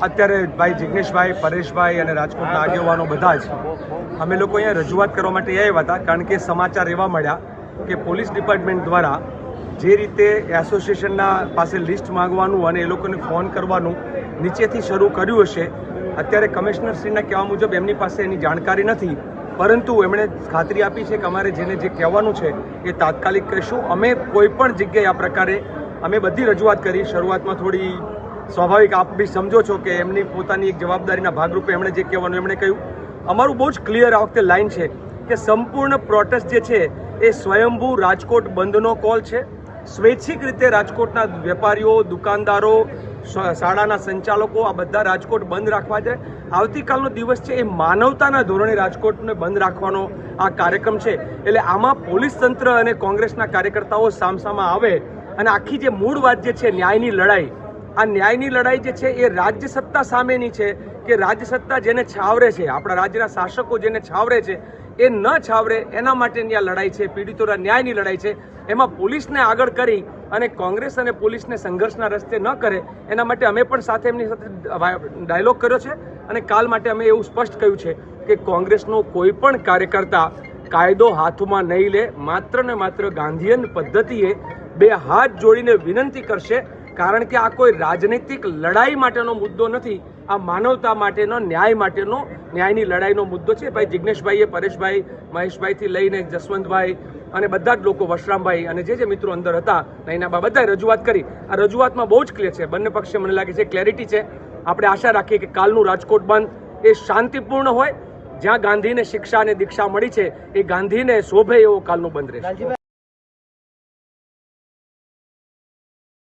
અત્યારે ભાઈ જિગ્નેશભાઈ, પરેશભાઈ અને રાજકોટના આગેવાનો બધા જ અમે લોકો અહીંયા રજૂઆત કરવા માટે આવ્યા હતા, કારણ કે સમાચાર એવા મળ્યા કે પોલીસ ડિપાર્ટમેન્ટ દ્વારા જે રીતે એસોસિએશનના પાસે લિસ્ટ માંગવાનું અને એ લોકોને ફોન કરવાનું નીચેથી શરૂ કર્યું હશે. અત્યારે કમિશનરશ્રીના કહેવા મુજબ એમની પાસે એની જાણકારી નથી, પરંતુ એમણે ખાતરી આપી છે કે અમારે જેને જે કહેવાનું છે એ તાત્કાલિક કહીશું. અમે કોઈ પણ જગ્યાએ આ પ્રકારે અમે બધી રજૂઆત કરી. શરૂઆતમાં થોડી સ્વાભાવિક, આપ બી સમજો છો કે એમની પોતાની એક જવાબદારીના ભાગરૂપે એમણે જે કહેવાનું એમણે કહ્યું. અમારું બહુ જ ક્લિયર આ વખતે લાઈન છે કે સંપૂર્ણ પ્રોટેસ્ટ જે છે એ સ્વયંભૂ રાજકોટ બંધનો કોલ છે. સ્વૈચ્છિક રીતે રાજકોટના વેપારીઓ, દુકાનદારો, શાળાના સંચાલકો આ બધા રાજકોટ બંધ રાખવા છે. આવતીકાલનો દિવસ છે એ માનવતાના ધોરણે રાજકોટને બંધ રાખવાનો આ કાર્યક્રમ છે. એટલે આમાં પોલીસ તંત્ર અને કોંગ્રેસના કાર્યકર્તાઓ સામસામા આવે અને આખી જે મૂળ વાત જે છે ન્યાયની લડાઈ, આ ન્યાયની લડાઈ જે છે એ રાજ્ય સત્તા સામેની છે કે રાજ્ય સત્તા જેને છાવરે છે, આપણા રાજ્યના શાસકો જેને છાવરે છે એ ન છાવરે એના માટેની આ લડાઈ છે, પીડિતોના ન્યાયની લડાઈ છે. એમાં પોલીસને આગળ કરી અને કોંગ્રેસ અને પોલીસને સંઘર્ષના રસ્તે ન કરે એના માટે અમે પણ સાથે એમની સાથે ડાયલોગ કર્યો છે અને કાલ માટે અમે એવું સ્પષ્ટ કહ્યું છે કે કોંગ્રેસનો કોઈ પણ કાર્યકર્તા કાયદો હાથમાં નહીં લે. માત્ર ને માત્ર ગાંધીયન પદ્ધતિએ બે હાથ જોડીને વિનંતી કરશે, કારણ કે આ કોઈ રાજનૈતિક લડાઈ માટેનો મુદ્દો નથી, આ માનવતા માટેનો, ન્યાય માટેનો, ન્યાયની લડાઈનો મુદ્દો છે. ભાઈ જિગ્નેશભાઈએ, પરેશભાઈ, મહેશભાઈથી લઈને જસવંતભાઈ અને બધા જ લોકો, વશરામભાઈ અને જે મિત્રો અંદર હતા એના બધાએ રજૂઆત કરી. આ રજૂઆતમાં બહુ જ ક્લિયર છે, બંને પક્ષે મને લાગે છે ક્લેરિટી છે. આપણે આશા રાખીએ કે કાલનું રાજકોટ બંધ એ શાંતિપૂર્ણ હોય, જ્યાં ગાંધીને શિક્ષા અને દીક્ષા મળી છે એ ગાંધીને શોભે એવો કાલનું બંધ રહેશે.